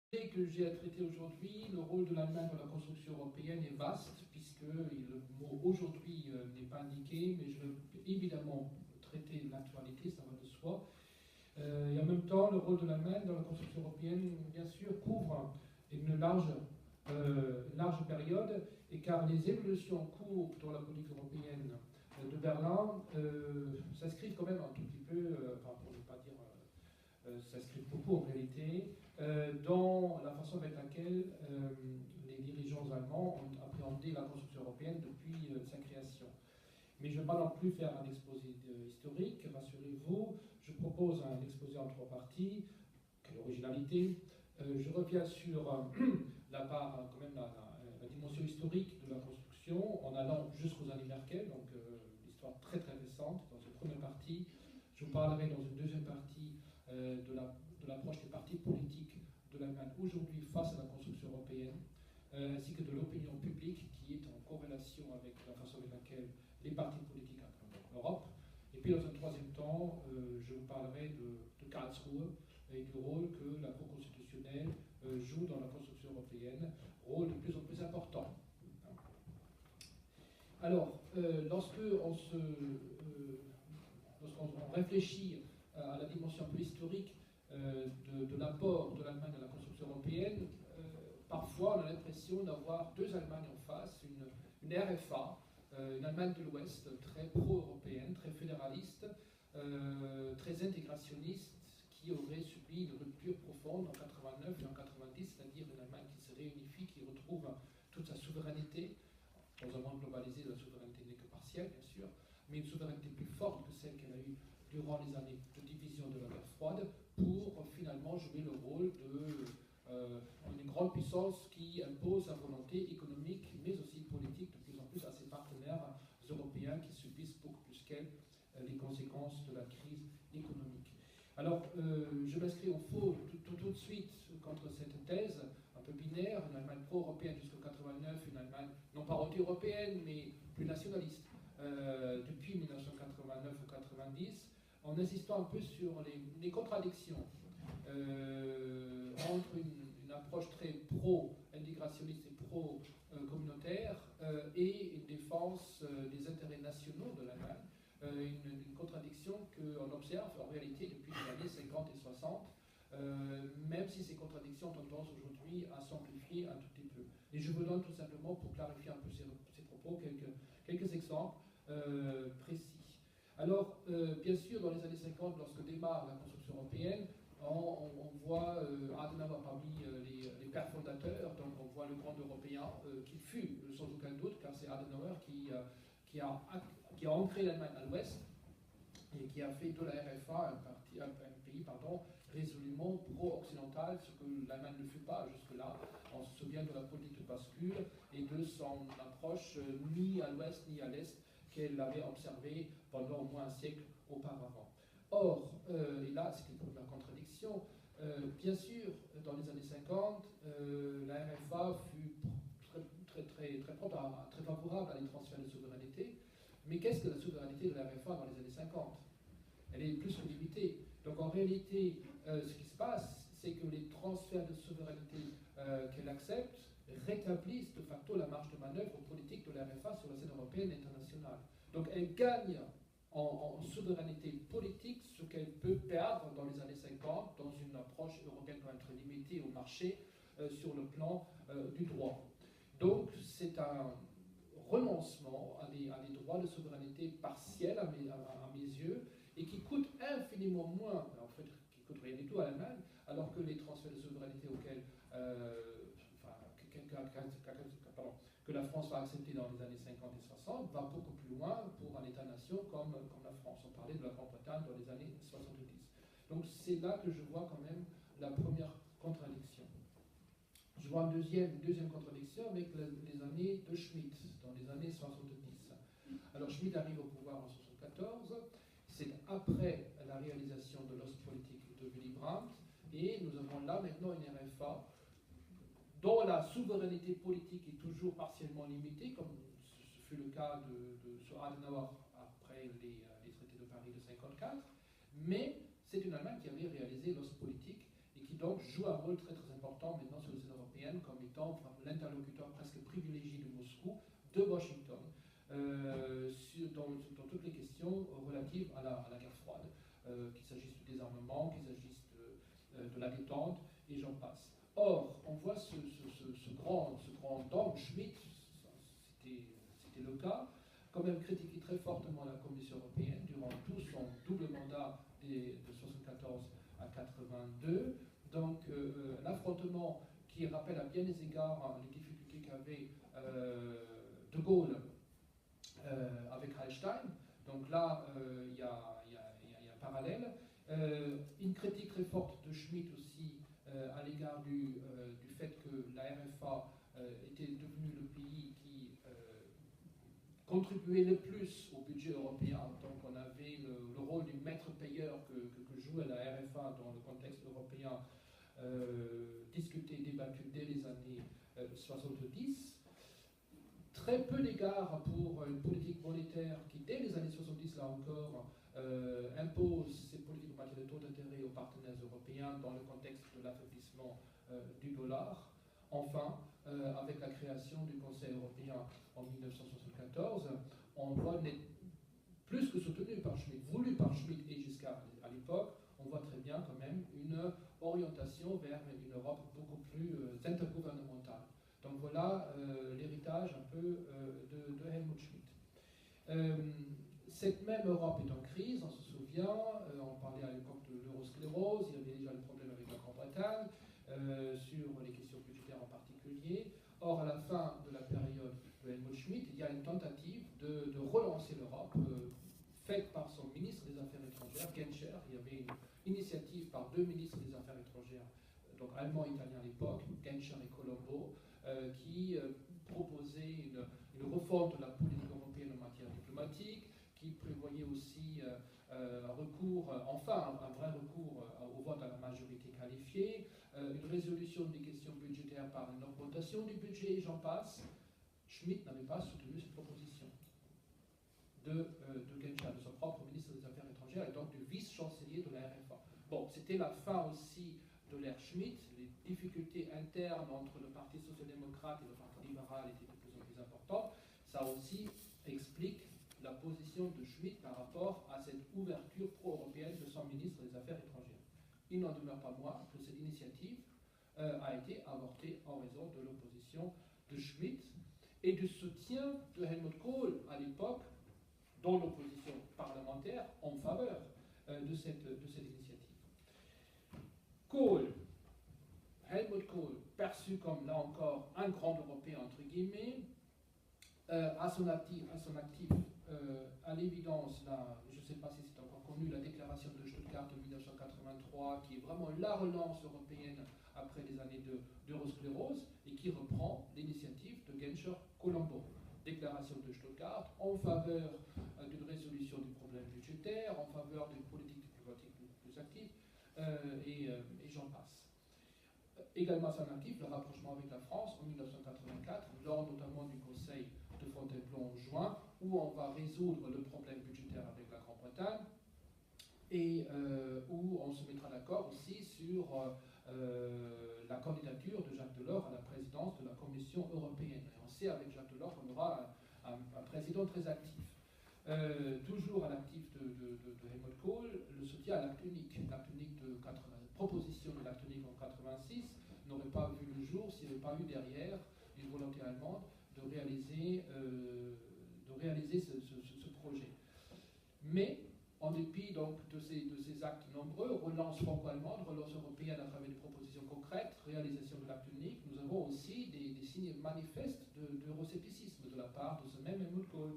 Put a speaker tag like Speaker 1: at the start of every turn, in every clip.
Speaker 1: Que j'ai à traiter aujourd'hui, le rôle de l'Allemagne dans la construction européenne est vaste, puisque le mot aujourd'hui n'est pas indiqué, mais je vais évidemment traiter l'actualité, ça va de soi. Et en même temps, le rôle de l'Allemagne dans la construction européenne, bien sûr, couvre une large période, et car les évolutions en cours dans la politique européenne de Berlin s'inscrivent quand même un tout petit peu, enfin pour ne pas dire s'inscrivent beaucoup en réalité, dans la façon avec laquelle les dirigeants allemands ont appréhendé la construction européenne depuis sa création. Mais je ne vais pas non plus faire un exposé historique, rassurez-vous. Je propose un exposé en 3 parties. Quelle originalité. Je reviens sur la part, quand même, la dimension historique de la construction, en allant jusqu'aux années Merkel, donc l'histoire très très récente, dans une première partie. Je vous parlerai dans une deuxième partie de l'approche des partis politiques de l'Allemagne aujourd'hui face à la construction européenne, ainsi que de l'opinion publique qui est en corrélation avec la façon avec laquelle les partis politiques appréhendent l'Europe. Et puis dans un troisième temps, je vous parlerai de Karlsruhe et du rôle que la Cour constitutionnelle joue dans la construction européenne, rôle de plus en plus important. Alors, lorsqu'on réfléchit à la dimension un peu historique de l'apport de l'Allemagne à la construction européenne, parfois on a l'impression d'avoir deux Allemagnes en face, une RFA, une Allemagne de l'Ouest très pro-européenne, très fédéraliste, très intégrationniste, qui aurait subi une rupture profonde en 89 et en 90, c'est-à-dire une Allemagne qui se réunifie, qui retrouve toute sa souveraineté, dans un monde globalisé, la souveraineté n'est que partielle, bien sûr, mais une souveraineté plus forte que celle qu'elle a eue durant les années de division de la guerre froide, pour finalement jouer le rôle d'une grande puissance qui impose sa volonté économique, mais aussi politique, de plus en plus à ses partenaires européens qui subissent beaucoup plus qu'elle les conséquences de la crise économique. Alors, je m'inscris au faux tout de suite contre cette thèse un peu binaire, une Allemagne pro-européenne jusqu'en 89, une Allemagne non pas anti-européenne, mais plus nationaliste depuis 1989 ou 90, en insistant un peu sur les contradictions entre une approche très pro-intégrationniste et pro-communautaire et une défense des intérêts nationaux de l'Allemagne. Une contradiction qu'on observe en réalité depuis les années 50 et 60, même si ces contradictions ont tendance aujourd'hui à s'amplifier un tout petit peu. Et je vous donne tout simplement, pour clarifier un peu ces propos, quelques exemples précis. Alors, bien sûr, dans les années 50, lorsque démarre la construction européenne, on voit Adenauer parmi les pères fondateurs, donc on voit le grand européen qui fut sans aucun doute, car c'est Adenauer qui a ancré l'Allemagne à l'ouest et qui a fait de la RFA un pays résolument pro-occidental, ce que l'Allemagne ne fut pas jusque-là. On se souvient de la politique de bascule et de son approche ni à l'ouest ni à l'est qu'elle avait observée pendant au moins un siècle auparavant. Or, et là c'était pour la contradiction, bien sûr, dans les années 50, la RFA fut très favorable à les transferts de souveraineté. Mais qu'est-ce que la souveraineté de la RFA dans les années 50 ? Elle est plus que limitée. Donc en réalité, ce qui se passe, c'est que les transferts de souveraineté qu'elle accepte rétablissent de facto la marge de manœuvre politique de la RFA sur la scène européenne et internationale. Donc elle gagne en souveraineté politique ce qu'elle peut perdre dans les années 50 dans une approche européenne quand même très limitée au marché sur le plan du droit. Donc c'est un renoncement à des droits de souveraineté partiels à mes yeux, et qui coûtent infiniment moins, en fait, qui ne coûtent rien du tout à l'Allemagne, alors que les transferts de souveraineté auxquels que la France va accepter dans les années 50 et 60 va beaucoup plus loin pour un État-nation comme la France. On parlait de la Grande-Bretagne dans les années 70. Donc c'est là que je vois quand même la première contradiction. Je vois une deuxième contradiction avec les années de Schmitt, dans les années 70. Alors Schmitt arrive au pouvoir en 1974, c'est après la réalisation de l'Ostpolitik de Willy Brandt, et nous avons là maintenant une RFA dont la souveraineté politique est toujours partiellement limitée, comme ce fut le cas sur Adenauer après les traités de Paris de 1954, mais c'est une Allemagne qui avait réalisé l'Ostpolitik et qui donc joue un rôle très très important l'environnement, qu'il s'agisse de la détente, et j'en passe. Or, on voit ce grand homme, Schmitt, c'était le cas, quand même critiqué très fortement la Commission européenne durant tout son double mandat de 1974 à 82. Donc, l'affrontement qui rappelle à bien des égards les difficultés qu'avait De Gaulle avec Hallstein. Donc là, il y a un parallèle. Une critique très forte de Schmitt aussi à l'égard du fait que la RFA était devenue le pays qui contribuait le plus au budget européen. Donc on avait le rôle du maître payeur que jouait la RFA dans le contexte européen, discuté, débattu dès les années 70. Très peu d'égards pour une politique monétaire qui, dès les années 70, là encore, impose ses politiques en matière de taux d'intérêt aux partenaires européens dans le contexte de l'affaiblissement du dollar. Enfin, avec la création du Conseil européen en 1974, on voit plus que soutenu par Schmitt, voulu par Schmitt et Giscard à l'époque, on voit très bien quand même une orientation vers une Europe beaucoup plus intergouvernementale. Donc voilà l'héritage un peu de Helmut Schmitt. Cette même Europe est en crise, on se souvient, on parlait à l'époque de l'eurosclérose, il y avait déjà le problème avec la Grande-Bretagne, sur les questions budgétaires en particulier. Or, à la fin de la période de Helmut Schmitt, il y a une tentative de relancer l'Europe, faite par son ministre des Affaires étrangères, Genscher. Il y avait une initiative par deux ministres des Affaires étrangères, donc allemand et italien à l'époque, Genscher et Colombo, qui proposait une refonte de la politique européenne en matière diplomatique, qui prévoyait aussi recours, enfin un vrai recours au vote à la majorité qualifiée, une résolution des questions budgétaires par une augmentation du budget, et j'en passe. Schmitt n'avait pas soutenu cette proposition de Genscher, de son propre ministre des Affaires étrangères, et donc du vice-chancelier de la RFA. Bon, c'était la fin aussi de l'ère Schmitt. Les difficultés internes entre le Parti social-démocrate et le Parti libéral étaient de plus en plus importantes. Ça aussi explique la position de Schmitt par rapport à cette ouverture pro-européenne de son ministre des Affaires étrangères. Il n'en demeure pas moins que cette initiative a été avortée en raison de l'opposition de Schmitt et du soutien de Helmut Kohl à l'époque, dans l'opposition parlementaire en faveur de cette initiative. Kohl, Helmut Kohl, perçu comme là encore un grand Européen entre guillemets, à son actif, à l'évidence, je ne sais pas si c'est encore connu, la déclaration de Stuttgart de 1983, qui est vraiment la relance européenne après les années d'eurosclérose, et qui reprend l'initiative de Genscher-Colombo. Déclaration de Stuttgart en faveur d'une résolution du problème budgétaire, en faveur d'une politique diplomatique plus active, et j'en passe. Également à son actif, le rapprochement avec la France en 1984, lors notamment du Conseil de Fontainebleau en juin, où on va résoudre le problème budgétaire avec la Grande-Bretagne et où on se mettra d'accord aussi sur la candidature de Jacques Delors à la présidence de la Commission européenne. Et on sait avec Jacques Delors qu'on aura un président très actif. Toujours à l'actif de Helmut Kohl, le soutien à l'acte unique. L'acte unique de proposition de l'acte unique en 86 n'aurait pas vu le jour s'il n'y avait pas eu derrière une volonté allemande de réaliser ce projet. Mais, en dépit donc de ces actes nombreux, relance franco-allemande, relance européenne à travers des propositions concrètes, réalisation de l'acte unique, nous avons aussi des signes manifestes d'euroscepticisme de la part de ce même Helmut Kohl.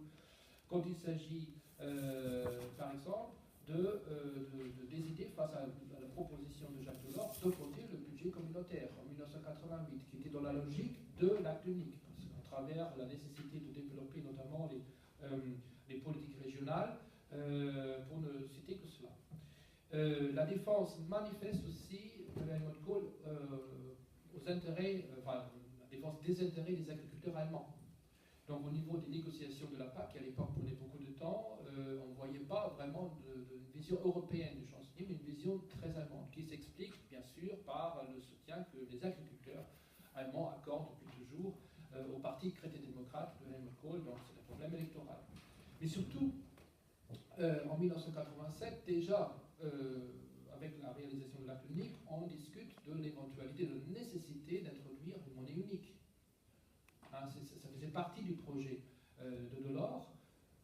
Speaker 1: Quand il s'agit, par exemple, d'hésiter face à la proposition de Jacques Delors d'augmenter le budget communautaire en 1988, qui était dans la logique de l'acte unique, à travers la nécessité de développer notamment les politiques régionales, pour ne citer que cela. La défense manifeste aussi de Helmut Kohl aux intérêts, la défense des intérêts des agriculteurs allemands. Donc au niveau des négociations de la PAC, qui à l'époque prenait beaucoup de temps, on ne voyait pas vraiment de vision européenne du chancelier, mais une vision très allemande, qui s'explique bien sûr par le soutien que les agriculteurs allemands accordent depuis toujours au parti chrétien-démocrate de Helmut Kohl, donc c'est un problème électoral. Mais surtout, en 1987, déjà, avec date unique, on discute de l'éventualité, de la nécessité d'introduire une monnaie unique. Hein, ça faisait partie du projet de Delors.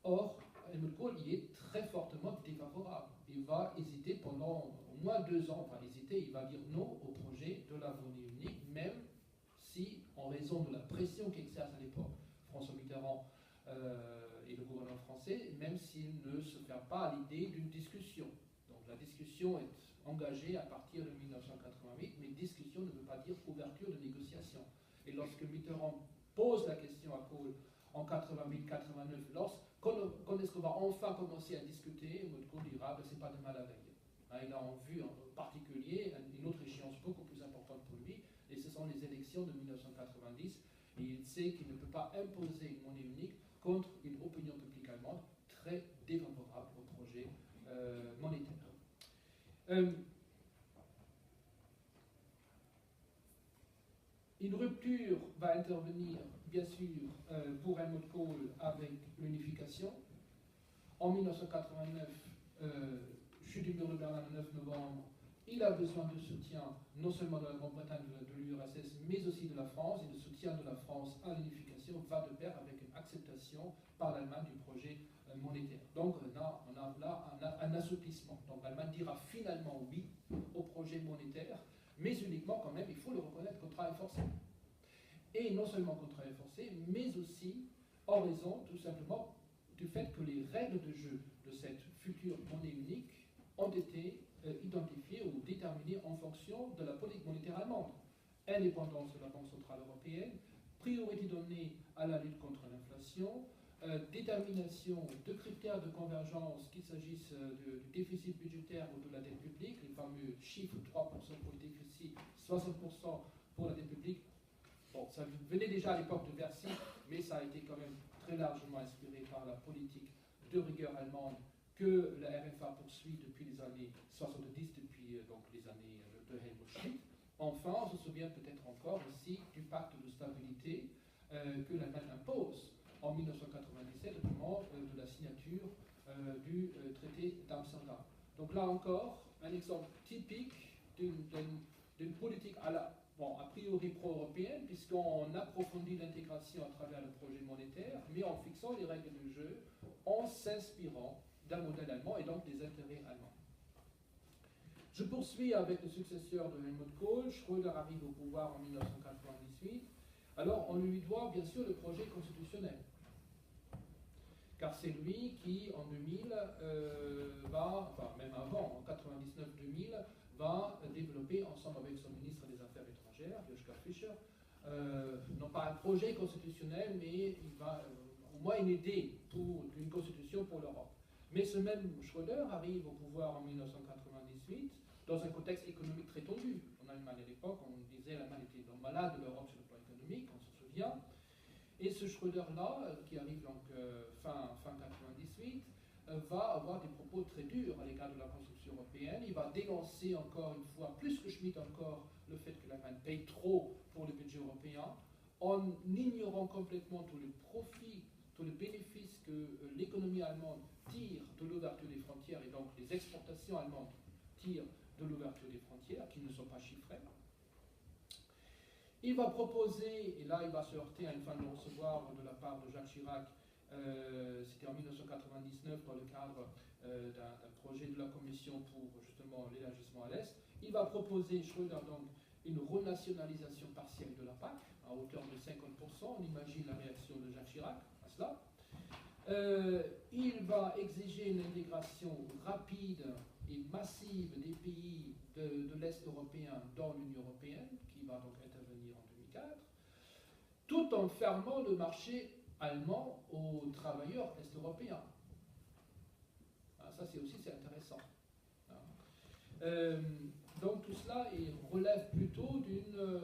Speaker 1: Or, Helmut Kohl y est très fortement défavorable. Il va hésiter pendant au moins 2 ans, il va dire non au projet de la monnaie unique, même si, en raison de la pression qu'exerce à l'époque François Mitterrand et le gouvernement français, même s'il ne se ferme pas à l'idée d'une discussion. Donc la discussion est engagée à partir de 1988, mais discussion ne veut pas dire ouverture de négociation. Et lorsque Mitterrand pose la question à Kohl en 88-89, quand est-ce qu'on va enfin commencer à discuter, Helmut Kohl dira ben, c'est pas demain la veille. Hein, il a en vue en particulier une autre échéance beaucoup plus importante pour lui, et ce sont les élections de 1990, et il sait qu'il ne peut pas imposer une monnaie unique contre une opinion publique allemande très défavorable au projet monétaire. Une rupture va intervenir, bien sûr, pour Helmut Kohl avec l'unification. En 1989, chute du mur de Berlin le 9 novembre, il a besoin de soutien non seulement de la Grande-Bretagne, de l'URSS, mais aussi de la France, et le soutien de la France à l'unification va de pair avec une acceptation par l'Allemagne du projet monétaire. Donc on a là un assouplissement. Donc l'Allemagne dira finalement oui au projet monétaire, mais uniquement quand même, il faut le reconnaître, contrat est forcé. Et non seulement contrat est forcé, mais aussi en raison tout simplement du fait que les règles de jeu de cette future monnaie unique ont été identifiées ou déterminées en fonction de la politique monétaire allemande. Indépendance de la Banque centrale européenne, priorité donnée à la lutte contre l'inflation, détermination de critères de convergence, qu'il s'agisse du déficit budgétaire ou de la dette publique, les fameux chiffres 3% pour le déficit, 60% pour la dette publique. Bon, ça venait déjà à l'époque de Bercy, mais ça a été quand même très largement inspiré par la politique de rigueur allemande que la RFA poursuit depuis les années 70, depuis donc les années de Helmut Schmidt. Enfin, on se souvient peut-être encore aussi du pacte de stabilité que l'Allemagne impose en 1997 au moment de la signature du traité d'Amsterdam. Donc là encore, un exemple typique d'une politique a priori pro-européenne, puisqu'on approfondit l'intégration à travers le projet monétaire, mais en fixant les règles du jeu, en s'inspirant d'un modèle allemand et donc des intérêts allemands. Je poursuis avec le successeur de Helmut Kohl. Schröder arrive au pouvoir en 1998. Alors, on lui doit bien sûr le projet constitutionnel. Car c'est lui qui, en 2000, même avant, en 99-2000, va développer, ensemble avec son ministre des Affaires étrangères, Joschka Fischer, non pas un projet constitutionnel, mais il va au moins une idée d'une constitution pour l'Europe. Mais ce même Schröder arrive au pouvoir en 1998 dans un contexte économique très tendu. En Allemagne à l'époque, on disait que l'Allemagne était malade de l'Europe sur le plan économique, on se souvient. Et ce Schröder-là, qui arrive donc fin 98, va avoir des propos très durs à l'égard de la construction européenne. Il va dénoncer encore une fois, plus que Schmitt encore, le fait que l'Allemagne paye trop pour le budget européen, en ignorant complètement tous les profits, tous les bénéfices que l'économie allemande tire de l'ouverture des frontières, et donc les exportations allemandes tirent de l'ouverture des frontières, qui ne sont pas chiffrées. Il va proposer, et là il va se heurter à une fin de recevoir de la part de Jacques Chirac, c'était en 1999 dans le cadre d'un projet de la Commission pour justement l'élargissement à l'Est. Il va proposer, Schröder donc, une renationalisation partielle de la PAC à hauteur de 50%. On imagine la réaction de Jacques Chirac à cela. Il va exiger une intégration rapide et massive des pays de l'Est européen dans l'Union européenne, qui va donc intervenir en 2004, tout en fermant le marché allemand aux travailleurs est-européens. Ça, c'est intéressant. Donc tout cela relève plutôt d'une